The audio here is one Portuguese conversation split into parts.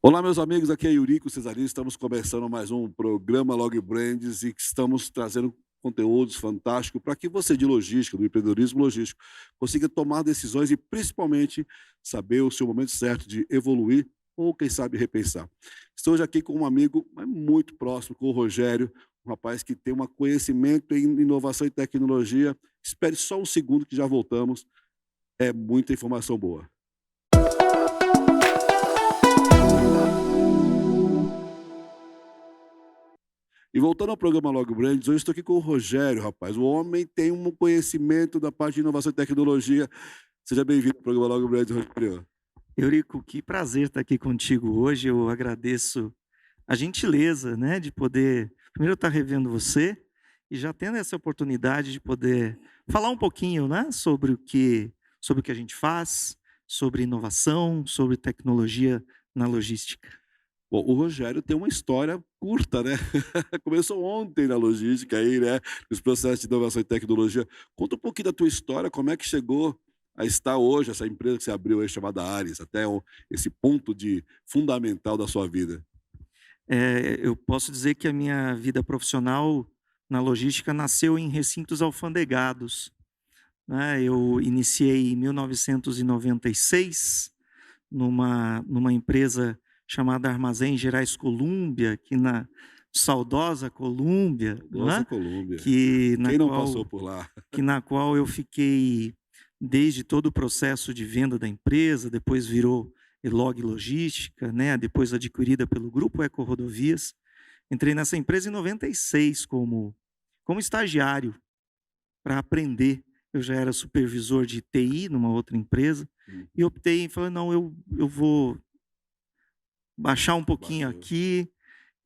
Olá, meus amigos, aqui é Eurico Cesarini, estamos começando mais um programa Log Brands e que estamos trazendo conteúdos fantásticos para que você de logística, do empreendedorismo logístico, consiga tomar decisões e principalmente saber o seu momento certo de evoluir ou, quem sabe, repensar. Estou hoje aqui com um amigo mas muito próximo, com o Rogério, um rapaz que tem um conhecimento em inovação e tecnologia. Espere só um segundo que já voltamos, é muita informação boa. E voltando ao programa Log Brands, hoje estou aqui com o Rogério, rapaz. O homem tem um conhecimento da parte de inovação e tecnologia. Seja bem-vindo ao programa Log Brands, Rogério. Eurico, que prazer estar aqui contigo hoje. Eu agradeço a gentileza, né, de poder, primeiro, estar revendo você e já tendo essa oportunidade de poder falar um pouquinho, né, sobre o que a gente faz, sobre inovação, sobre tecnologia na logística. Bom, o Rogério tem uma história curta, né? Começou ontem na logística aí, né? Nos processos de inovação e tecnologia. Conta um pouquinho da tua história, como é que chegou a estar hoje, essa empresa que você abriu aí chamada Ares, até esse ponto de fundamental da sua vida. Eu posso dizer que a minha vida profissional na logística nasceu em recintos alfandegados, né? Eu iniciei em 1996 numa empresa chamada Armazém Gerais Colômbia, aqui na saudosa Colômbia, não Nossa é? Colômbia. Que na Quem não passou qual por lá? que na qual eu fiquei desde todo o processo de venda da empresa, depois virou Elog Logística, né, depois adquirida pelo Grupo Eco Rodovias. Entrei nessa empresa em 96 como estagiário para aprender. Eu já era supervisor de TI numa outra empresa Hum, e optei em falar: "Não, eu vou baixar um pouquinho Baixou. aqui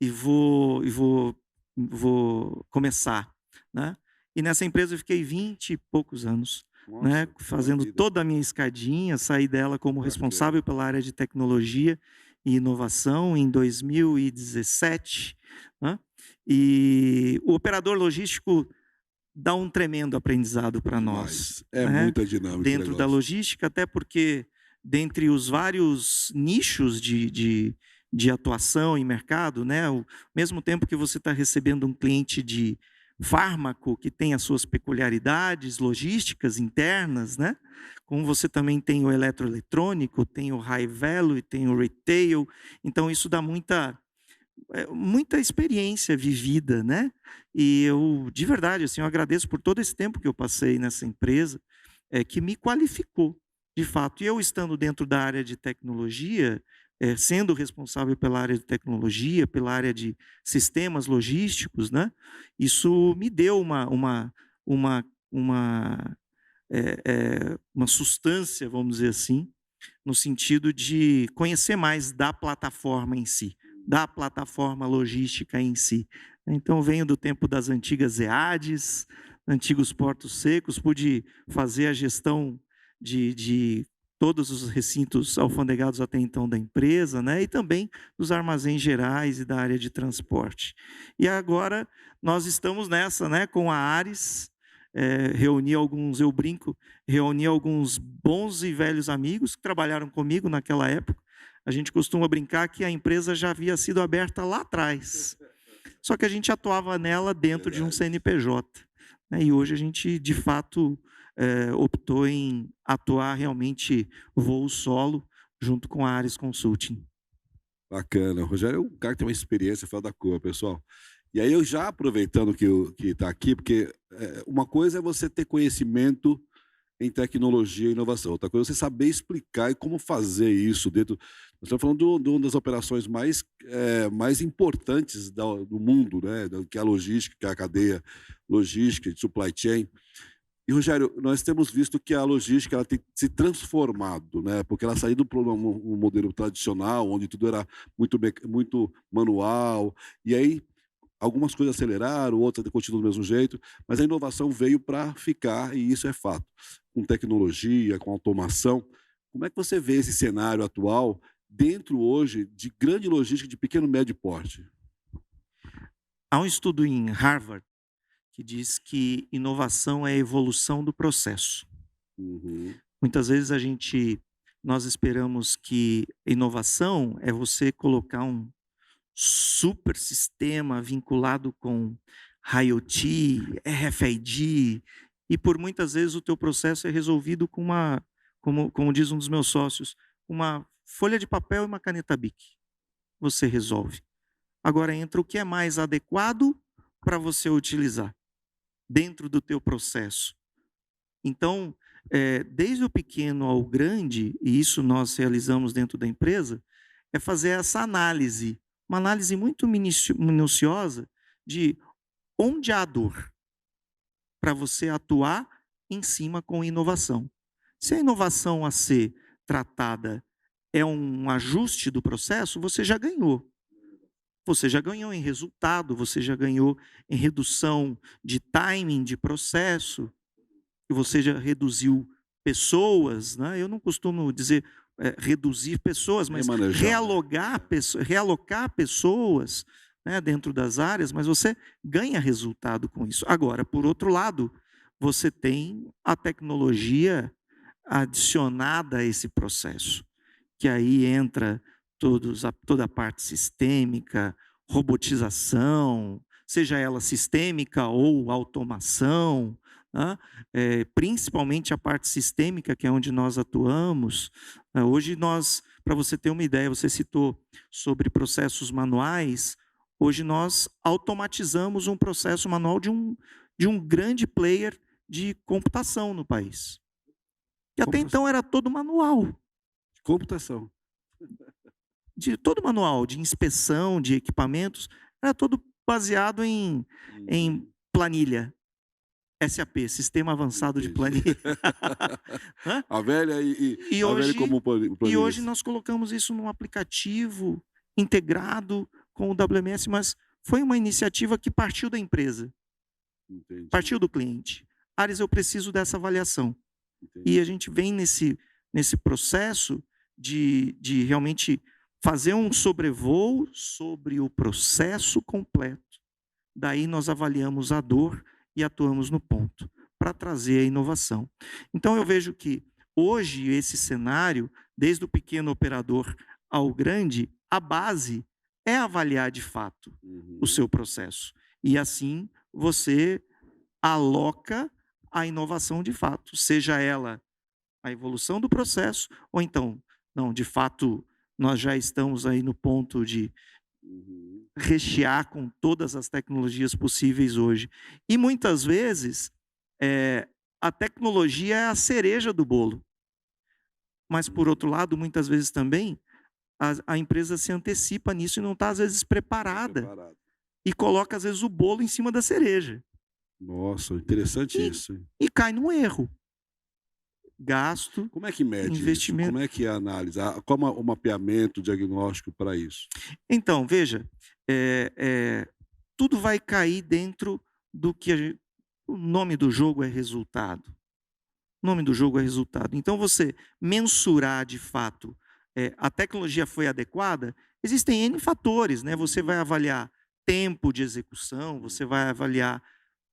e vou começar", né. E nessa empresa eu fiquei 20 e poucos anos, né, Nossa, toda a fazendo vida. toda a minha escadinha, saí dela como responsável Bacana. pela área de tecnologia e inovação em 2017, né. E o operador logístico dá um tremendo aprendizado para nós, Demais. É né, muita dinâmica o dentro da negócio. logística, até porque dentre os vários nichos de atuação em mercado, né, ao mesmo tempo que você está recebendo um cliente de fármaco que tem as suas peculiaridades logísticas internas, né, como você também tem o eletroeletrônico, tem o high value, tem o retail, então isso dá muita experiência vivida, né. E eu, de verdade, assim, eu agradeço por todo esse tempo que eu passei nessa empresa, que me qualificou, de fato. E eu estando dentro da área de tecnologia, sendo responsável pela área de tecnologia, pela área de sistemas logísticos, né, isso me deu uma uma, uma sustância, vamos dizer assim, no sentido de conhecer mais da plataforma em si, da plataforma logística em si. Então, venho do tempo das antigas EADs, antigos portos secos, pude fazer a gestão de todos os recintos alfandegados até então da empresa, né, e também dos armazéns gerais e da área de transporte. E agora nós estamos nessa, né, com a Ares, reuni alguns, eu brinco, reuni alguns bons e velhos amigos que trabalharam comigo naquela época. A gente costuma brincar que a empresa já havia sido aberta lá atrás, só que a gente atuava nela dentro de um Verdade. CNPJ, né, e hoje a gente, de fato, optou em atuar realmente voo solo, junto com a Ares Consulting. Bacana. O Rogério é um cara que tem uma experiência fora da curva, pessoal. E aí eu já aproveitando que está aqui, porque uma coisa é você ter conhecimento em tecnologia e inovação, outra coisa é você saber explicar e como fazer isso dentro. Nós estamos falando de uma das operações mais importantes do mundo, né? Que é a logística, que é a cadeia logística de supply chain. E, Rogério, nós temos visto que a logística ela tem se transformado, né? Porque ela saiu do um modelo tradicional, onde tudo era muito manual, e aí algumas coisas aceleraram, outras continuam do mesmo jeito, mas a inovação veio para ficar, e isso é fato. Com tecnologia, com automação. Como é que você vê esse cenário atual dentro hoje de grande logística de pequeno e médio porte? Há um estudo em Harvard que diz que inovação é a evolução do processo. Uhum. Muitas vezes a gente nós esperamos que inovação é você colocar um super sistema vinculado com IoT, RFID, e por muitas vezes o teu processo é resolvido com uma, como diz um dos meus sócios, uma folha de papel e uma caneta Bic. Você resolve. Agora entra o que é mais adequado para você utilizar dentro do teu processo. Então, desde o pequeno ao grande, e isso nós realizamos dentro da empresa, é fazer essa análise, uma análise muito minuciosa de onde há dor, para você atuar em cima com inovação. Se a inovação a ser tratada é um ajuste do processo, você já ganhou. Você já ganhou em resultado, você já ganhou em redução de timing de processo, e você já reduziu pessoas, né? Eu não costumo dizer reduzir pessoas, mas realocar pessoas, né, dentro das áreas, mas você ganha resultado com isso. Agora, por outro lado, você tem a tecnologia adicionada a esse processo, que aí entra toda a parte sistêmica, robotização, seja ela sistêmica ou automação, né? Principalmente a parte sistêmica, que é onde nós atuamos. Hoje nós, para você ter uma ideia, você citou sobre processos manuais, hoje nós automatizamos um processo manual de um grande player de computação no país. Que até então era todo manual. Computação. Todo manual de inspeção de equipamentos, era todo baseado em planilha. SAP, Sistema Avançado de Planilha. A velha e a hoje, velha como planilha. E hoje nós colocamos isso num aplicativo integrado com o WMS, mas foi uma iniciativa que partiu da empresa. Entendi. Partiu do cliente. Ares, eu preciso dessa avaliação. Entendi. E a gente vem nesse processo de realmente fazer um sobrevoo sobre o processo completo. Daí nós avaliamos a dor e atuamos no ponto, para trazer a inovação. Então eu vejo que hoje esse cenário, desde o pequeno operador ao grande, a base é avaliar de fato o seu processo. E assim você aloca a inovação de fato, seja ela a evolução do processo, ou então, não, de fato, nós já estamos aí no ponto de rechear com todas as tecnologias possíveis hoje. E muitas vezes, a tecnologia é a cereja do bolo. Mas, por outro lado, muitas vezes também, a empresa se antecipa nisso e não está, às vezes, preparada. E coloca, às vezes, o bolo em cima da cereja. Nossa, interessante isso. Hein? E cai num erro. Gasto, como é que mede investimento. Isso? Como é que é a análise? Como o mapeamento, o diagnóstico para isso? Então, veja, tudo vai cair dentro do que o nome do jogo é resultado. O nome do jogo é resultado. Então, você mensurar de fato a tecnologia foi adequada, existem N fatores, né? Você vai avaliar tempo de execução, você vai avaliar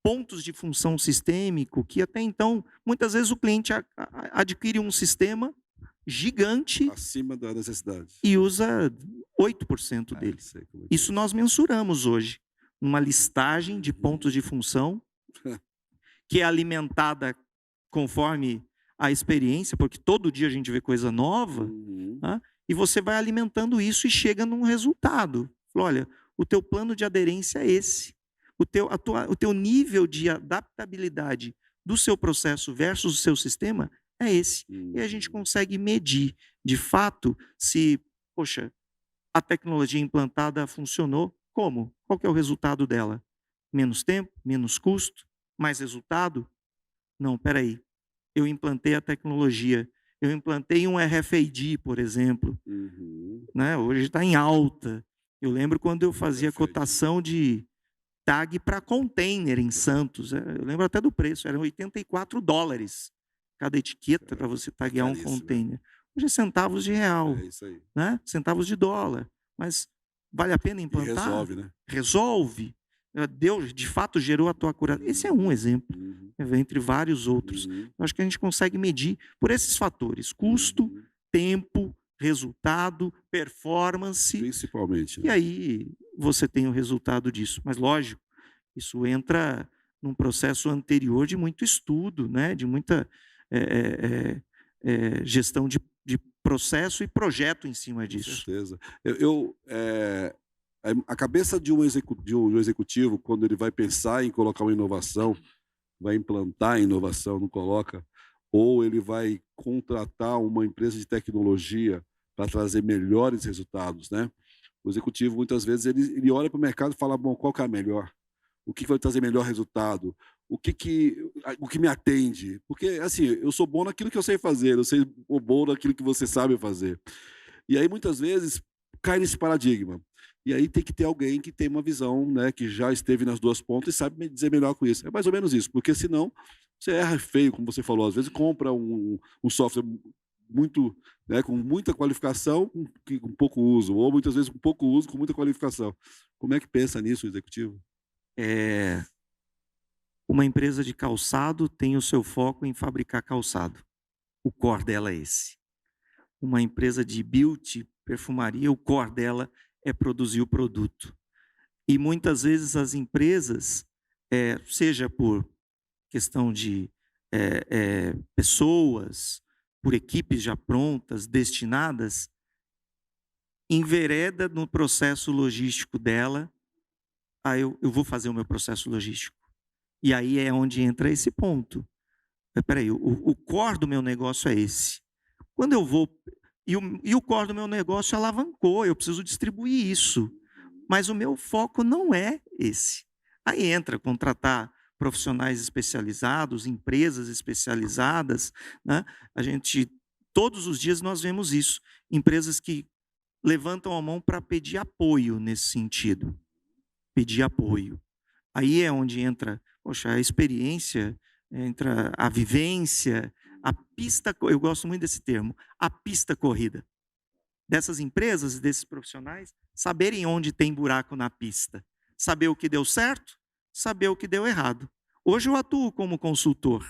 pontos de função sistêmico, que até então, muitas vezes o cliente adquire um sistema gigante acima da necessidade e usa 8% dele. Isso nós mensuramos hoje, uma listagem de pontos de função que é alimentada conforme a experiência, porque todo dia a gente vê coisa nova, né? E você vai alimentando isso e chega num resultado. Olha, o teu plano de aderência é esse. O teu nível de adaptabilidade do seu processo versus o seu sistema é esse. E a gente consegue medir, de fato, se, poxa, a tecnologia implantada funcionou. Como? Qual que é o resultado dela? Menos tempo, menos custo, mais resultado? Não, espera aí. Eu implantei a tecnologia. Eu implantei um RFID, por exemplo. Né? Hoje está em alta. Eu lembro quando eu fazia cotação de tag para container em Santos. Eu lembro até do preço, eram $84 cada etiqueta para você taguear um container. Hoje é centavos de real, né? Centavos de dólar. Mas vale a pena implantar? E resolve, né? Resolve. Deus, de fato, gerou a tua cura. Esse é um exemplo, entre vários outros. Eu acho que a gente consegue medir por esses fatores: custo, tempo, resultado, performance. Principalmente. E aí você tem o resultado disso. Mas, lógico, isso entra num processo anterior de muito estudo, né? De muita gestão de processo e projeto em cima Com disso. certeza. A cabeça de um executivo, quando ele vai pensar em colocar uma inovação, vai implantar a inovação, não coloca, ou ele vai contratar uma empresa de tecnologia para trazer melhores resultados, né? O executivo, muitas vezes, ele olha para o mercado e fala, bom, qual que é a melhor? O que vai trazer melhor resultado? O que me atende? Porque, assim, eu sou bom naquilo que eu sei fazer, eu sou bom naquilo que você sabe fazer. E aí, muitas vezes, cai nesse paradigma. E aí tem que ter alguém que tem uma visão, né, que já esteve nas duas pontas e sabe me dizer melhor com isso. É mais ou menos isso, porque senão você erra feio, como você falou. Às vezes compra um software muito, né, com muita qualificação, com pouco uso, ou muitas vezes com pouco uso, com muita qualificação. Como é que pensa nisso o executivo? Uma empresa de calçado tem o seu foco em fabricar calçado. O core dela é esse. Uma empresa de beauty, perfumaria, o core dela é produzir o produto. E muitas vezes as empresas, seja por questão de pessoas, por equipes já prontas, destinadas, envereda no processo logístico dela. Eu vou fazer o meu processo logístico. E aí é onde entra esse ponto. Peraí, o core do meu negócio é esse. Quando eu vou... E o core do meu negócio alavancou, eu preciso distribuir isso. Mas o meu foco não é esse. Aí entra contratar profissionais especializados, empresas especializadas, né? Todos os dias nós vemos isso. Empresas que levantam a mão para pedir apoio nesse sentido. Pedir apoio. Aí é onde entra, poxa, a experiência, entra a vivência, a pista, eu gosto muito desse termo, a pista corrida. Dessas empresas, desses profissionais, saberem onde tem buraco na pista. Saber o que deu certo, saber o que deu errado. Hoje eu atuo como consultor,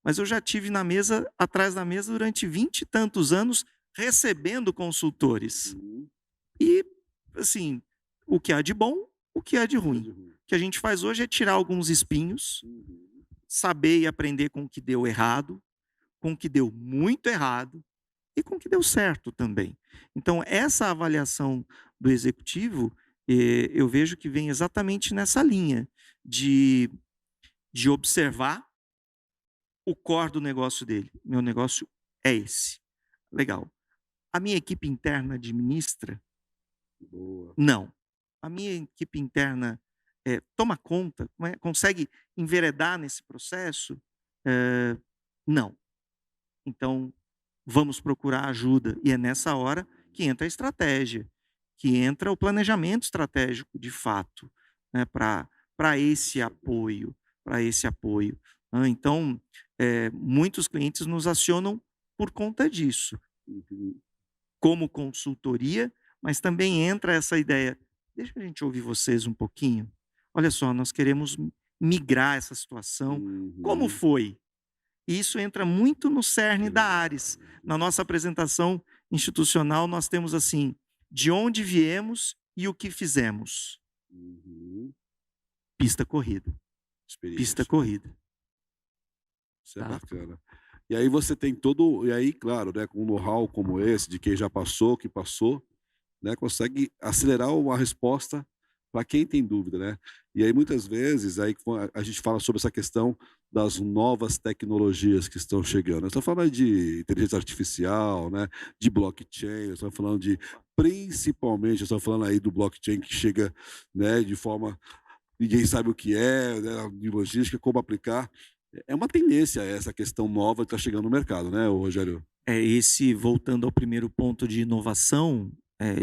mas eu já tive atrás da mesa durante 20 e tantos anos, recebendo consultores. E, assim, o que há de bom, o que há de ruim. O que a gente faz hoje é tirar alguns espinhos, saber e aprender com o que deu errado, com o que deu muito errado e com o que deu certo também. Então, essa avaliação do executivo, eu vejo que vem exatamente nessa linha de observar o core do negócio dele. Meu negócio é esse. Legal. A minha equipe interna administra? Boa. Não. A minha equipe interna toma conta? Consegue enveredar nesse processo? Não. Então, vamos procurar ajuda. E é nessa hora que entra a estratégia, que entra o planejamento estratégico, de fato, né, para esse apoio. Então, muitos clientes nos acionam por conta disso. Como consultoria, mas também entra essa ideia, deixa a gente ouvir vocês um pouquinho. Olha só, nós queremos migrar essa situação. Como foi? E isso entra muito no cerne da Ares. Na nossa apresentação institucional, nós temos assim, de onde viemos e o que fizemos. Pista corrida. Pista corrida. Isso é bacana. E aí você tem e aí, claro, né, com um know-how como esse, de quem já passou, que passou, né, consegue acelerar a resposta para quem tem dúvida, né? E aí muitas vezes aí a gente fala sobre essa questão das novas tecnologias que estão chegando. Nós estamos falando de inteligência artificial, né, de blockchain, estamos falando principalmente, estamos falando aí do blockchain que chega, né, de forma ninguém sabe o que é, né, de logística, como aplicar. É uma tendência essa questão nova que está chegando no mercado, né, Rogério? Voltando ao primeiro ponto de inovação,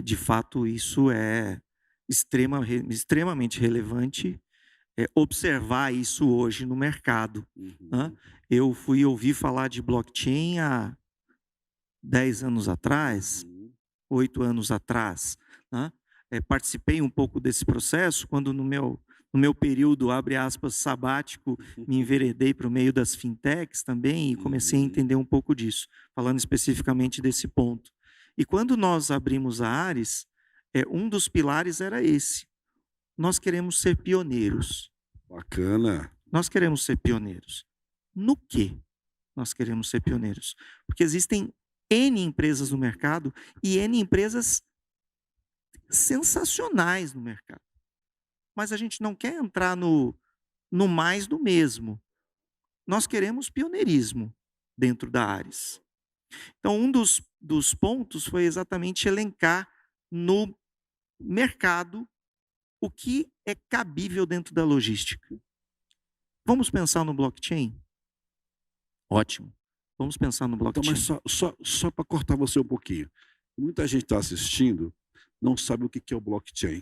de fato isso é extremamente relevante, observar isso hoje no mercado. Né? Eu fui ouvir falar de blockchain há 10 anos atrás, 8 anos atrás. Né? Participei um pouco desse processo quando no meu no meu período, abre aspas, sabático, me enveredei para o meio das fintechs também e comecei a entender um pouco disso, falando especificamente desse ponto. E quando nós abrimos a Ares, um dos pilares era esse. Nós queremos ser pioneiros. Bacana. Nós queremos ser pioneiros. No quê nós queremos ser pioneiros? Porque existem N empresas no mercado e N empresas sensacionais no mercado. Mas a gente não quer entrar no mais do mesmo. Nós queremos pioneirismo dentro da Ares. Então, um dos pontos foi exatamente elencar no mercado o que é cabível dentro da logística. Vamos pensar no blockchain? Ótimo. Vamos pensar no blockchain. Então, mas só para cortar você um pouquinho. Muita gente está assistindo, não sabe o que é o blockchain.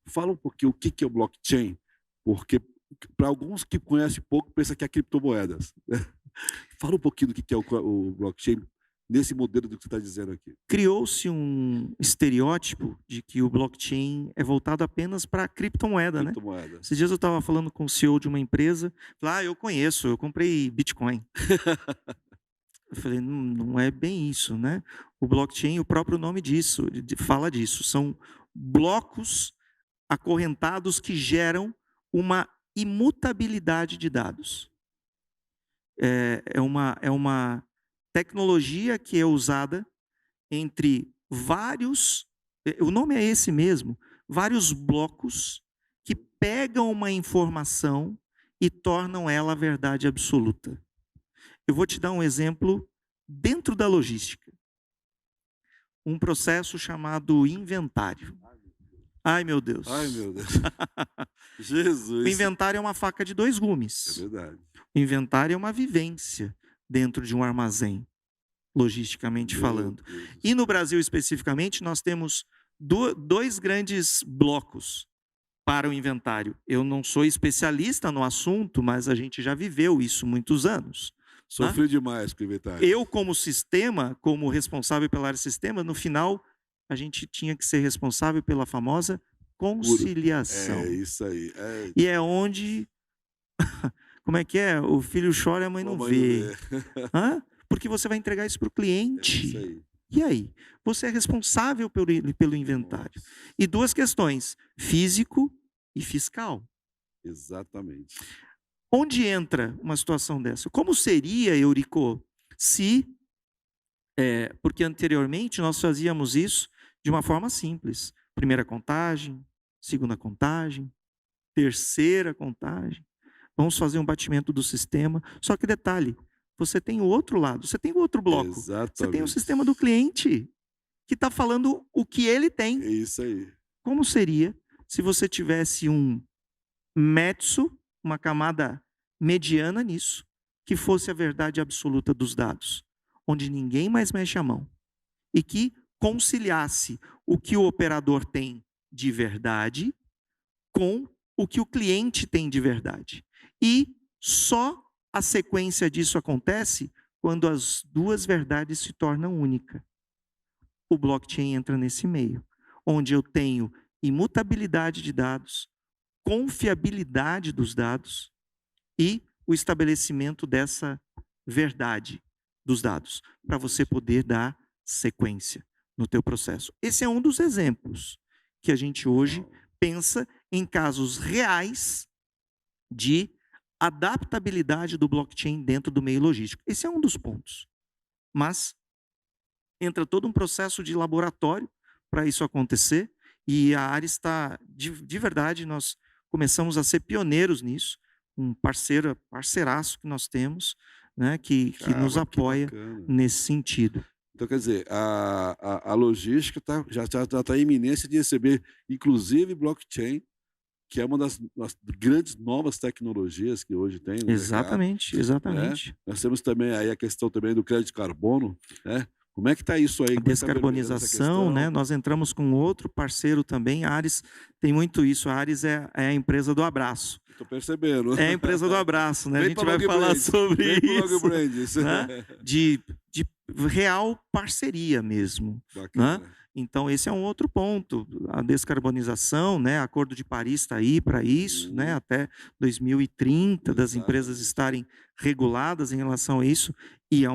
Fala um pouquinho o que é o blockchain, porque para alguns que conhecem pouco, pensa que é criptomoedas. Fala um pouquinho do que é o blockchain nesse modelo do que você está dizendo aqui. Criou-se um estereótipo de que o blockchain é voltado apenas para a criptomoeda, né? Esses dias eu estava falando com o CEO de uma empresa, eu conheço, eu comprei Bitcoin. Eu falei, não é bem isso, né? O blockchain, o próprio nome disso, fala disso, são blocos acorrentados que geram uma imutabilidade de dados. É uma tecnologia que é usada entre vários, o nome é esse mesmo, vários blocos que pegam uma informação e tornam ela a verdade absoluta. Eu vou te dar um exemplo dentro da logística. Um processo chamado inventário. Ai, meu Deus. Ai, meu Deus. Jesus. O inventário é uma faca de dois gumes. É verdade. O inventário é uma vivência dentro de um armazém, logisticamente falando. E no Brasil, especificamente, nós temos dois grandes blocos para o inventário. Eu não sou especialista no assunto, mas a gente já viveu isso muitos anos. Sofri demais com o inventário. Eu, como sistema, como responsável pela área de sistema, no final, a gente tinha que ser responsável pela famosa conciliação. É isso aí. E é onde... Como é que é? O filho chora e a mãe não vê. Porque você vai entregar isso para o cliente. Isso aí. E aí? Você é responsável pelo inventário. E duas questões, físico e fiscal. Exatamente. Onde entra uma situação dessa? Como seria, Eurico, se... porque anteriormente nós fazíamos isso de uma forma simples. Primeira contagem, segunda contagem, terceira contagem. Vamos fazer um batimento do sistema. Só que detalhe, você tem o outro lado, você tem o outro bloco. Exatamente. Você tem o sistema do cliente, que está falando o que ele tem. É isso aí. Como seria se você tivesse um mezzo, uma camada mediana nisso, que fosse a verdade absoluta dos dados, onde ninguém mais mexe a mão, e que conciliasse o que o operador tem de verdade com o que o cliente tem de verdade. E só a sequência disso acontece quando as duas verdades se tornam únicas. O blockchain entra nesse meio, onde eu tenho imutabilidade de dados, confiabilidade dos dados e o estabelecimento dessa verdade dos dados, para você poder dar sequência no teu processo. Esse é um dos exemplos que a gente hoje pensa em casos reais de adaptabilidade do blockchain dentro do meio logístico. Esse é um dos pontos. Mas entra todo um processo de laboratório para isso acontecer, e a Ares está, de verdade, nós começamos a ser pioneiros nisso, um parceiraço que nós temos, né, que nos apoia nesse sentido. Então, quer dizer, a logística já está em iminência de receber, inclusive, blockchain, que é uma das grandes novas tecnologias que hoje tem. Exatamente, mercado, exatamente. Né? Nós temos também aí a questão também do crédito de carbono, né? Como é que está isso aí? A descarbonização, né? Nós entramos com outro parceiro também, a Ares tem muito isso. A Ares é a empresa do abraço. Estou percebendo. É a empresa do abraço, né? A gente vai falar sobre isso. Né? De real parceria mesmo. Né? Então, esse é um outro ponto. A descarbonização, né? Acordo de Paris está aí para isso, né? Até 2030, das empresas Exatamente. estarem reguladas em relação a isso, e é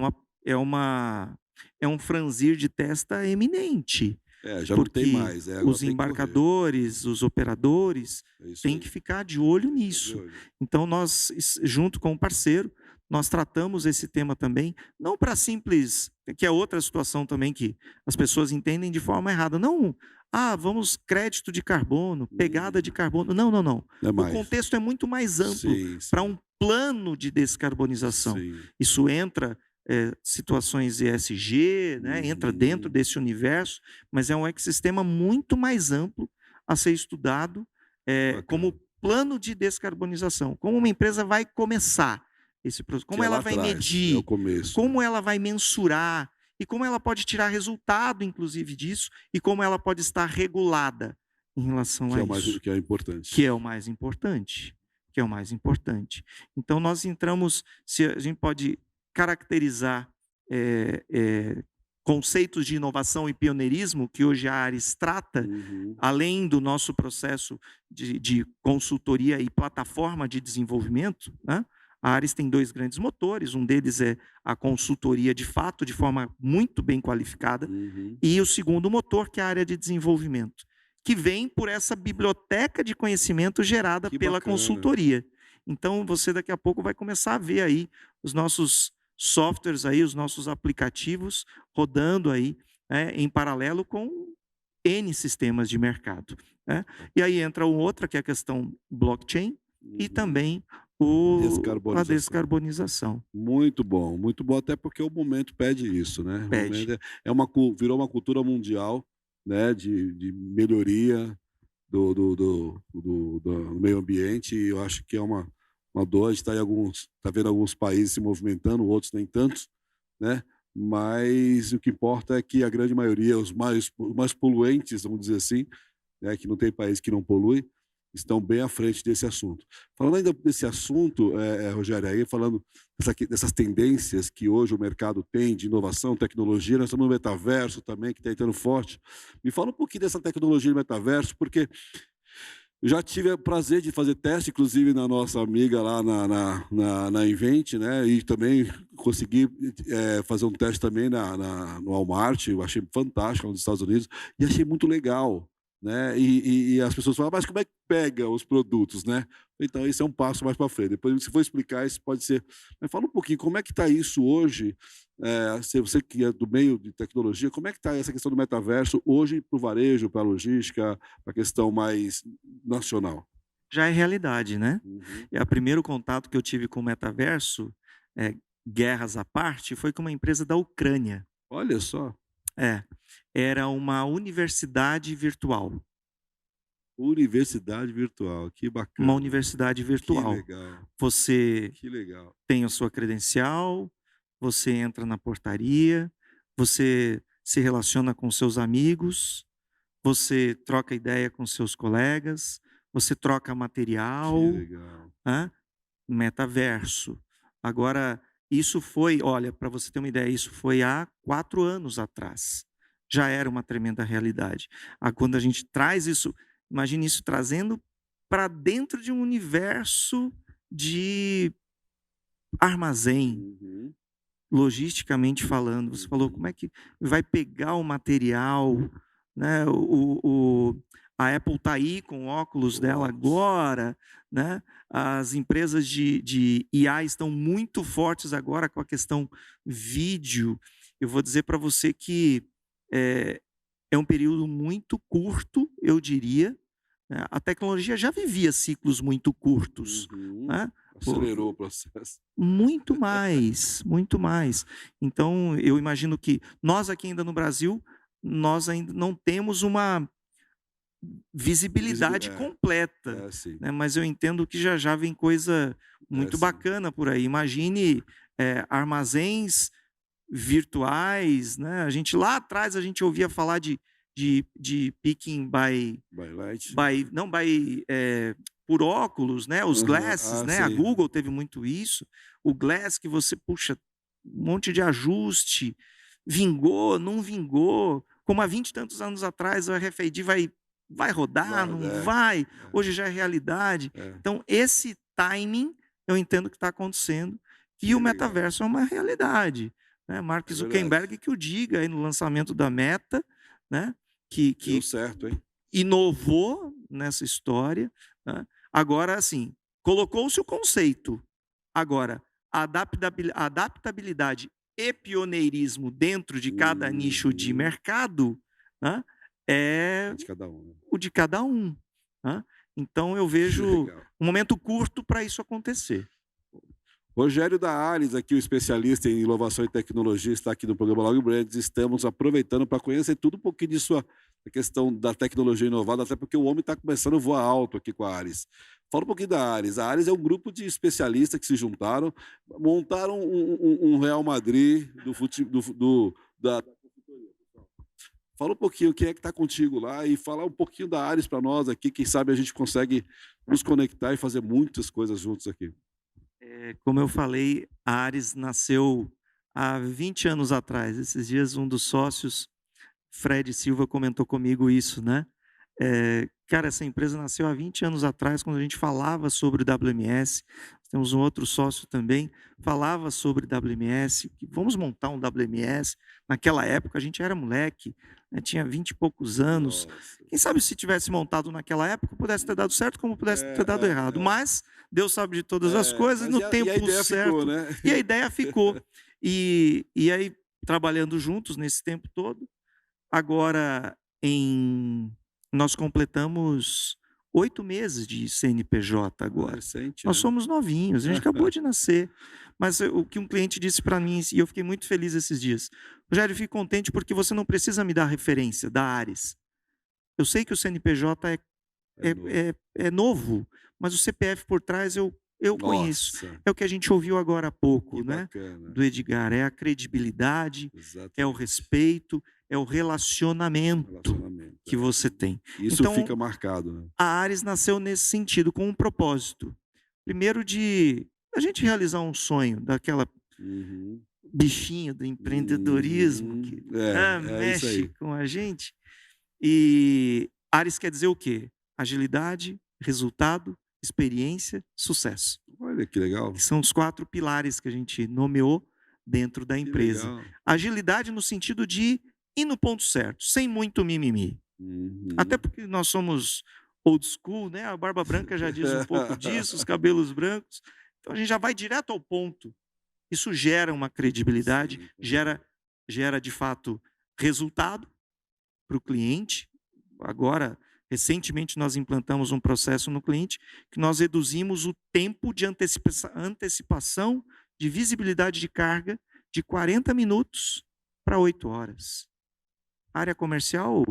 um franzir de testa eminente, Já não tem porque mais, agora os tem que correr. embarcadores, os operadores, É isso têm aí. que ficar de olho De nisso. olho. Então, nós, junto com o parceiro, nós tratamos esse tema também, não para simples, que é outra situação também que as pessoas entendem de forma errada. Não, vamos crédito de carbono, pegada de carbono. Não, não, não. É O mais. contexto é muito mais amplo Sim, para sim. um plano de descarbonização. Sim. Isso entra situações ESG, né? Entra dentro desse universo, mas é um ecossistema muito mais amplo a ser estudado como plano de descarbonização. Como uma empresa vai começar esse processo, como ela vai medir, é o começo. como ela vai mensurar e como ela pode tirar resultado, inclusive, disso, e como ela pode estar regulada em relação a isso. Que é importante. Que é o mais importante. Que é o mais importante. Então, nós entramos, se a gente pode caracterizar conceitos de inovação e pioneirismo que hoje a Ares trata, além do nosso processo de consultoria e plataforma de desenvolvimento, né? A Ares tem 2 grandes motores, um deles é a consultoria de fato, de forma muito bem qualificada, e o segundo motor, que é a área de desenvolvimento, que vem por essa biblioteca de conhecimento gerada pela consultoria. Então, você daqui a pouco vai começar a ver aí os nossos softwares, aí, os nossos aplicativos rodando aí, né, em paralelo com N sistemas de mercado. Né? E aí entra outra, que é a questão blockchain, e também a descarbonização. Muito bom, até porque o momento pede isso, né? Pede. Virou uma cultura mundial, né, de melhoria do meio ambiente, e eu acho que é uma dor. A gente está vendo alguns países se movimentando, outros nem tantos, né? Mas o que importa é que a grande maioria, os mais poluentes, vamos dizer assim, né, que não tem país que não polui, estão bem à frente desse assunto. Falando ainda desse assunto, Rogério, aí falando dessas tendências que hoje o mercado tem de inovação, tecnologia, nós estamos no metaverso também, que está entrando forte. Me fala um pouquinho dessa tecnologia do metaverso, porque eu já tive o prazer de fazer teste, inclusive na nossa amiga lá na Invent, né? E também consegui fazer um teste também no Walmart. Eu achei fantástico, nos Estados Unidos, e achei muito legal, né? E as pessoas falam, mas como é que pega os produtos, né? Então, esse é um passo mais para frente. Depois, se for explicar, isso pode ser... Mas fala um pouquinho, como é que está isso hoje? Se você que é do meio de tecnologia, como é que está essa questão do metaverso hoje para o varejo, para a logística, para a questão mais nacional? Já é realidade, né? O primeiro contato que eu tive com o metaverso, guerras à parte, foi com uma empresa da Ucrânia. Olha só. Era uma universidade virtual. Universidade virtual, que bacana. Uma universidade virtual. Que legal. Você tem a sua credencial, você entra na portaria, você se relaciona com seus amigos, você troca ideia com seus colegas, você troca material. Que legal. Metaverso. Agora, isso foi, olha, para você ter uma ideia, isso foi há 4 anos atrás. Já era uma tremenda realidade. Quando a gente traz isso, imagine isso trazendo para dentro de um universo de armazém, logisticamente falando. Você falou, como é que vai pegar o material, né? A Apple está aí com o óculos dela agora, né? As empresas de IA estão muito fortes agora com a questão vídeo. Eu vou dizer para você que é um período muito curto, eu diria. Né? A tecnologia já vivia ciclos muito curtos. Né? Acelerou o processo. Muito mais, muito mais. Então, eu imagino que nós aqui ainda no Brasil, nós ainda não temos uma visibilidade completa, né? Mas eu entendo que já vem coisa muito bacana por aí. Imagine armazéns virtuais, né? Lá atrás a gente ouvia falar de picking por óculos, né? Os glasses, né? A Google teve muito isso. O glass que você puxa um monte de ajuste, vingou, não vingou. como há 20 e tantos anos atrás o RFID vai rodar, não vai, hoje já é realidade. Então, esse timing, eu entendo que está acontecendo, e o metaverso é uma realidade. Né? Mark Zuckerberg que o diga aí no lançamento da Meta, né? que Deu certo, hein? inovou nessa história. Né? Agora, assim, colocou-se o conceito. Agora, a adaptabilidade e pioneirismo dentro de cada nicho de mercado, né, é de cada um, né? o de cada um. Né? Então, eu vejo um momento curto para isso acontecer. Rogério da Ares, aqui o especialista em inovação e tecnologia, está aqui no programa Log Brands. Estamos aproveitando para conhecer tudo um pouquinho de sua questão da tecnologia inovada, até porque o homem está começando a voar alto aqui com a Ares. Fala um pouquinho da Ares. A Ares é um grupo de especialistas que se juntaram, montaram um Real Madrid da consultoria. Fala um pouquinho quem é que está contigo lá e fala um pouquinho da Ares para nós aqui. Quem sabe a gente consegue nos conectar e fazer muitas coisas juntos aqui. Como eu falei, a Ares nasceu há 20 anos atrás. Esses dias, um dos sócios, Fred Silva, comentou comigo isso, né? Cara, essa empresa nasceu há 20 anos atrás, quando a gente falava sobre o WMS. Temos um outro sócio também, falava sobre WMS, que vamos montar um WMS. Naquela época, a gente era moleque, né? Tinha 20 e poucos anos. Nossa. Quem sabe se tivesse montado naquela época, pudesse ter dado certo, como pudesse ter dado errado. Mas Deus sabe de todas as coisas, no tempo certo. Ficou, né? E a ideia ficou. E aí, trabalhando juntos nesse tempo todo, agora, nós completamos 8 meses de CNPJ agora. Recente, nós né? somos novinhos, a gente acabou de nascer. Mas o que um cliente disse para mim, e eu fiquei muito feliz esses dias: Rogério, eu fico contente porque você não precisa me dar referência da Ares. Eu sei que o CNPJ é novo, mas o CPF por trás eu conheço. É o que a gente ouviu agora há pouco, né? Do Edgar. É a credibilidade, é o respeito, é o relacionamento que você tem. Isso então, fica marcado. Né? A Ares nasceu nesse sentido, com um propósito. Primeiro, de a gente realizar um sonho daquela bichinha do empreendedorismo que mexe com a gente. E Ares quer dizer o quê? Agilidade, resultado, experiência, sucesso. Olha que legal. Que são os 4 pilares que a gente nomeou dentro da empresa. Agilidade no sentido de ir no ponto certo, sem muito mimimi. Até porque nós somos old school, né? A barba branca já diz um pouco disso, os cabelos brancos. Então a gente já vai direto ao ponto. Isso gera uma credibilidade, gera de fato resultado para o cliente. Agora, recentemente, nós implantamos um processo no cliente que nós reduzimos o tempo de antecipação de visibilidade de carga de 40 minutos para 8 horas. Área comercial,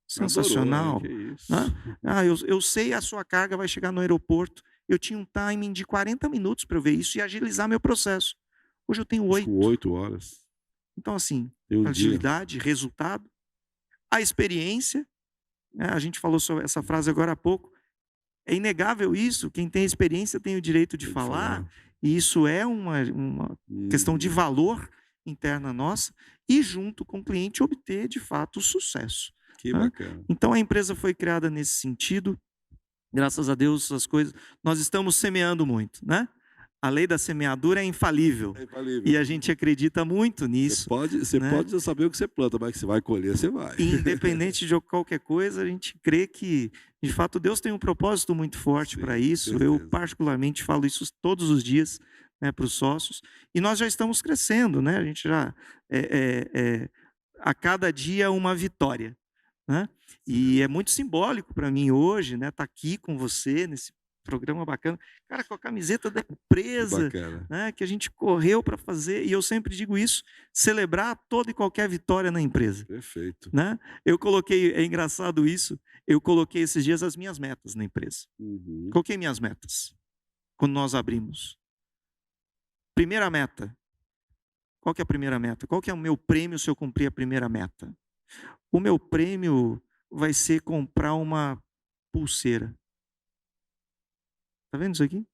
sensacional. Eu sei a sua carga vai chegar no aeroporto. Eu tinha um timing de 40 minutos para eu ver isso e agilizar meu processo. Hoje eu tenho 8. 8 horas. Então, assim, agilidade, resultado, a experiência. A gente falou sobre essa frase agora há pouco. É inegável isso. Quem tem experiência tem o direito de falar. E isso é uma questão de valor interna nossa. E junto com o cliente obter, de fato, o sucesso. Que bacana. Então, a empresa foi criada nesse sentido. Graças a Deus, as coisas... Nós estamos semeando muito, né? A lei da semeadura é infalível. E a gente acredita muito nisso. Você pode saber o que você planta, mas que você vai colher, você vai. Independente de qualquer coisa, a gente crê que, de fato, Deus tem um propósito muito forte para isso. Certeza. Eu, particularmente, falo isso todos os dias, né, para os sócios. E nós já estamos crescendo, né? A gente já... a cada dia uma vitória. Né? E é muito simbólico para mim hoje, né, estar aqui com você nesse programa bacana, cara, com a camiseta da empresa, né, que a gente correu para fazer, e eu sempre digo isso, celebrar toda e qualquer vitória na empresa. Perfeito. Né? Eu coloquei, é engraçado isso, eu coloquei esses dias as minhas metas na empresa. Coloquei minhas metas, quando nós abrimos. Primeira meta. Qual que é a primeira meta? Qual que é o meu prêmio se eu cumprir a primeira meta? O meu prêmio vai ser comprar uma pulseira. Está vendo isso aqui?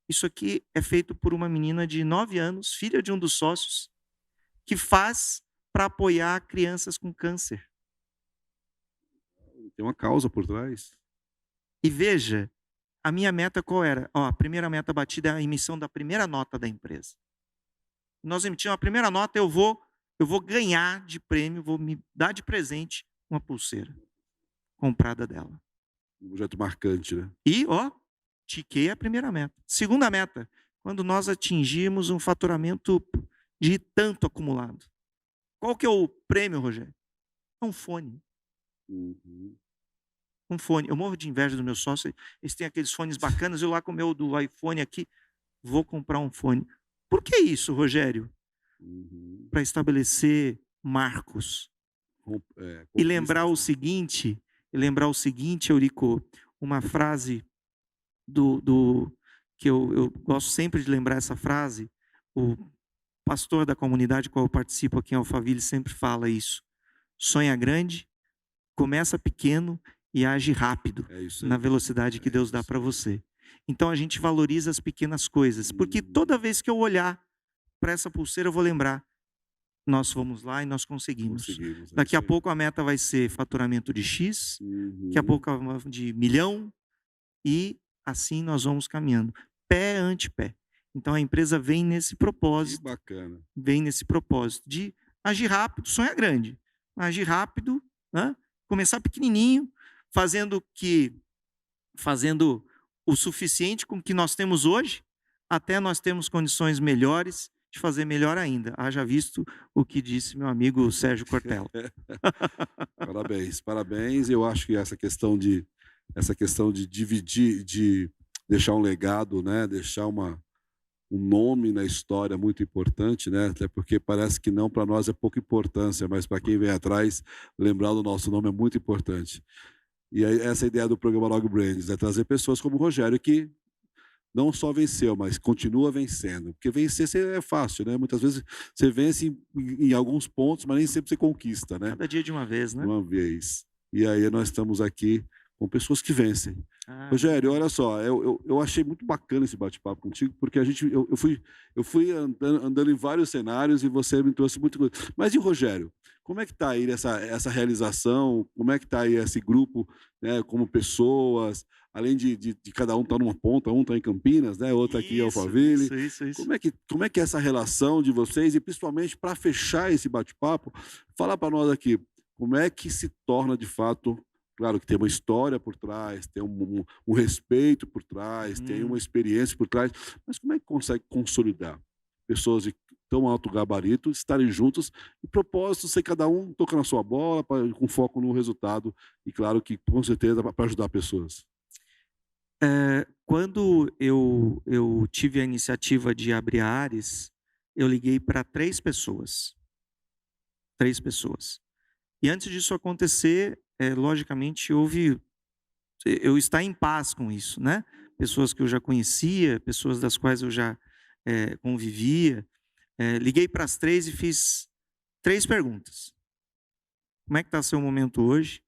Isso aqui é feito por uma menina de 9 anos, filha de um dos sócios, que faz para apoiar crianças com câncer. Tem uma causa por trás. E veja, a minha meta qual era? Ó, a primeira meta batida é a emissão da primeira nota da empresa. Nós emitimos a primeira nota, eu vou ganhar de prêmio, vou me dar de presente uma pulseira comprada dela. Um projeto marcante, né? E, ó, tiquei a primeira meta. Segunda meta, quando nós atingirmos um faturamento de tanto acumulado. Qual que é o prêmio, Rogério? É um fone. Uhum. Um fone. Eu morro de inveja dos meus sócios. Eles têm aqueles fones bacanas. Eu lá com o meu do iPhone aqui, vou comprar um fone. Por que isso, Rogério? Uhum. Para estabelecer marcos. E lembrar o seguinte, Eurico, uma frase que eu gosto sempre de lembrar essa frase. O pastor da comunidade qual eu participo aqui em Alphaville sempre fala isso. Sonha grande, começa pequeno e age rápido na velocidade que Deus dá para você. Então a gente valoriza as pequenas coisas, porque toda vez que eu olhar para essa pulseira eu vou lembrar, nós fomos lá e nós conseguimos. Daqui a pouco a meta vai ser faturamento de X, daqui a pouco de 1 milhão, e assim nós vamos caminhando, pé ante pé. Então a empresa vem nesse propósito. Que bacana. Vem nesse propósito de agir rápido, sonha grande. Agir rápido, né? Começar pequenininho, fazendo o suficiente com o que nós temos hoje, até nós termos condições melhores de fazer melhor ainda. Haja visto o que disse meu amigo Sérgio Cortella. Parabéns, parabéns. Eu acho que essa questão de dividir, de deixar um legado, né? Deixar um nome na história é muito importante, né? Até porque parece que não, para nós é pouca importância, mas para quem vem atrás, lembrar do nosso nome é muito importante. E aí, essa ideia do programa Log Brands é trazer pessoas como o Rogério, que não só venceu, mas continua vencendo. Porque vencer é fácil, né? Muitas vezes você vence em alguns pontos, mas nem sempre você conquista, né? Cada dia de uma vez, né? Uma vez. E aí nós estamos aqui com pessoas que vencem. Rogério, olha só, eu achei muito bacana esse bate-papo contigo, porque eu fui andando em vários cenários e você me trouxe muita coisa. Mas e o Rogério? Como é que está aí essa realização? Como é que está aí esse grupo, né, como pessoas? Além de cada um estar numa ponta, um está em Campinas, né, outro aqui em Alphaville. Isso. Como é que é essa relação de vocês? E principalmente para fechar esse bate-papo, fala para nós aqui, como é que se torna de fato. Claro que tem uma história por trás, tem um respeito por trás, tem uma experiência por trás, mas como é que consegue consolidar pessoas de tão alto gabarito estarem juntos e propósitos, sei cada um toca na sua bola, com foco no resultado e claro que com certeza para ajudar pessoas? Quando eu tive a iniciativa de abrir a Ares, eu liguei para 3 pessoas. 3 pessoas. E antes disso acontecer, logicamente, eu estar em paz com isso, né? Pessoas que eu já conhecia, pessoas das quais eu já convivia. Liguei para as 3 e fiz 3 perguntas. Como é que está seu momento hoje?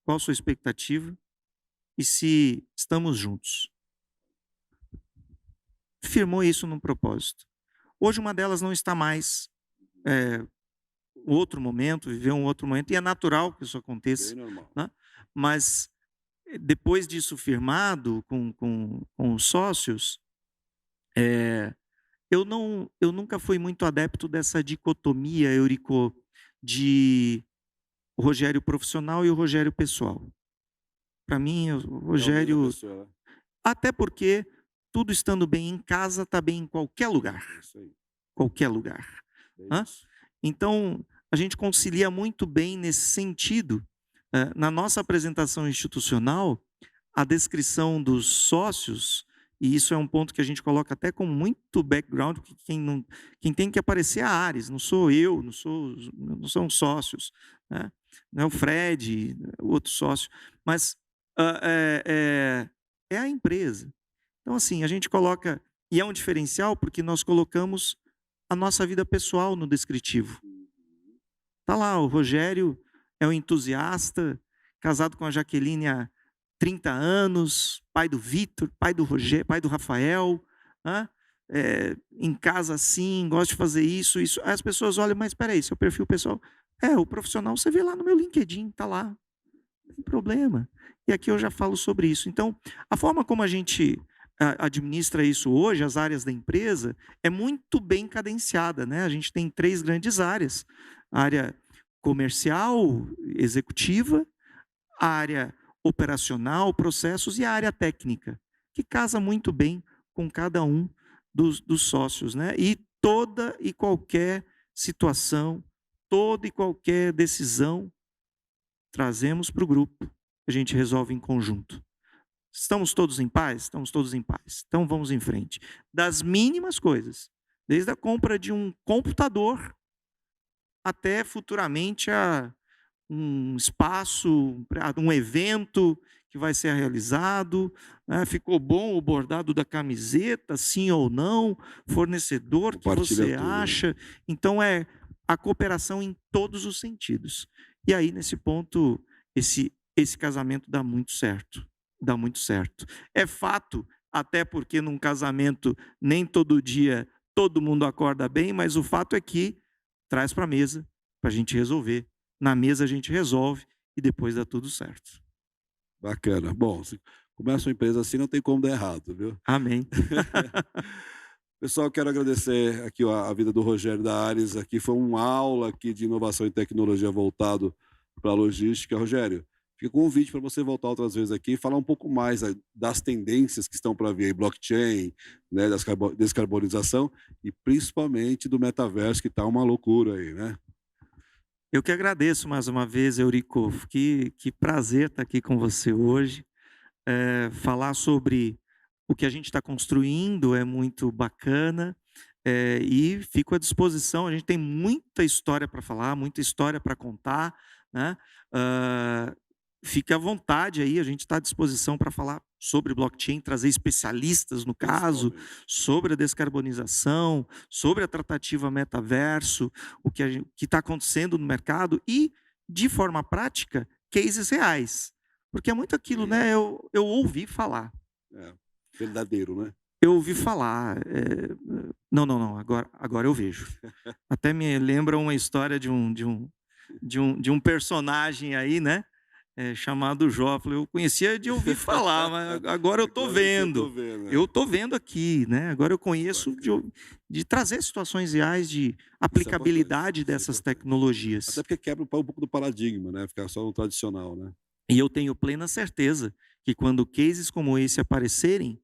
Qual a sua expectativa? E se estamos juntos? Firmou isso num propósito. Hoje uma delas não está mais. Outro momento, viveu um outro momento, e é natural que isso aconteça. Né? Mas, depois disso firmado com os sócios, eu nunca fui muito adepto dessa dicotomia, Eurico, de o Rogério profissional e o Rogério pessoal. Para mim, o Rogério... Até porque, tudo estando bem em casa, está bem em qualquer lugar. Qualquer lugar. Então, a gente concilia muito bem nesse sentido. Na nossa apresentação institucional, a descrição dos sócios, e isso é um ponto que a gente coloca até com muito background, porque quem tem que aparecer é a Ares, não sou eu, não são sócios, né? Não é o Fred, o outro sócio, mas é a empresa. Então, assim, a gente coloca, e é um diferencial porque nós colocamos a nossa vida pessoal no descritivo. Está lá, o Rogério é um entusiasta, casado com a Jaqueline há 30 anos, pai do Vitor, pai do Rogério, pai do Rafael, né? Em casa assim, gosta de fazer isso. Aí as pessoas olham, mas espera aí, seu perfil pessoal... o profissional você vê lá no meu LinkedIn, está lá. Não tem problema. E aqui eu já falo sobre isso. Então, a forma como a gente administra isso hoje, as áreas da empresa, é muito bem cadenciada, né? A gente tem 3 grandes áreas: a área comercial, executiva, a área operacional, processos, e a área técnica, que casa muito bem com cada um dos sócios, né? E toda e qualquer situação, toda e qualquer decisão, trazemos para o grupo, a gente resolve em conjunto. Estamos todos em paz? Estamos todos em paz. Então vamos em frente. Das mínimas coisas, desde a compra de um computador até futuramente um espaço, um evento que vai ser realizado, né? Ficou bom o bordado da camiseta, sim ou não? Fornecedor, o que você acha? Então é a cooperação em todos os sentidos. E aí, nesse ponto, esse casamento dá muito certo. Dá muito certo. É fato, até porque num casamento nem todo dia todo mundo acorda bem, mas o fato é que traz para a mesa para a gente resolver. Na mesa a gente resolve e depois dá tudo certo. Bacana. Bom, se começa uma empresa assim, não tem como dar errado, viu? Amém. Pessoal, quero agradecer aqui a vida do Rogério da Ares. Aqui foi uma aula aqui de inovação e tecnologia voltado para a logística. Rogério, fica com um convite para você voltar outras vezes aqui e falar um pouco mais das tendências que estão para vir aí, blockchain, né, descarbonização e principalmente do metaverso, que está uma loucura aí, né? Eu que agradeço mais uma vez, Eurico. Que prazer estar aqui com você hoje. Falar sobre o que a gente está construindo é muito bacana, e fico à disposição. A gente tem muita história para falar, muita história para contar, né? Fique à vontade aí, a gente está à disposição para falar sobre blockchain, trazer especialistas, no caso, sobre a descarbonização, sobre a tratativa metaverso, o que está acontecendo no mercado e, de forma prática, cases reais. Porque é muito aquilo, né? Eu ouvi falar. Verdadeiro, né? Eu ouvi falar. Não. Agora eu vejo. Até me lembra uma história de um personagem aí, né? Chamado Jó. Eu conhecia de ouvir falar, mas agora eu estou vendo. Eu estou vendo aqui, né? Agora eu conheço de trazer situações reais de aplicabilidade dessas tecnologias. Até porque quebra um pouco do paradigma, né? Ficar só no tradicional, né? E eu tenho plena certeza que quando cases como esse aparecerem,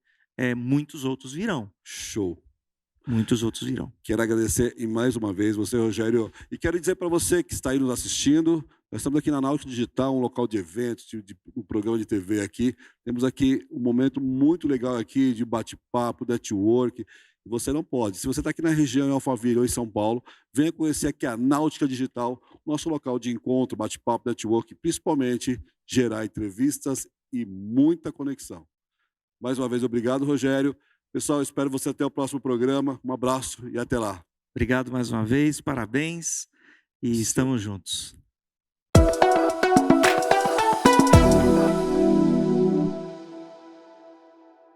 muitos outros virão. Show. Muitos outros virão. Quero agradecer mais uma vez você, Rogério. E quero dizer para você que está aí nos assistindo, nós estamos aqui na Náutica Digital, um local de eventos, um programa de TV aqui. Temos aqui um momento muito legal aqui de bate-papo, network. Você não pode. Se você está aqui na região, em Alphaville ou em São Paulo, venha conhecer aqui a Náutica Digital, nosso local de encontro, bate-papo, network, principalmente gerar entrevistas e muita conexão. Mais uma vez, obrigado, Rogério. Pessoal, espero você até o próximo programa. Um abraço e até lá. Obrigado mais uma vez, parabéns e estamos juntos.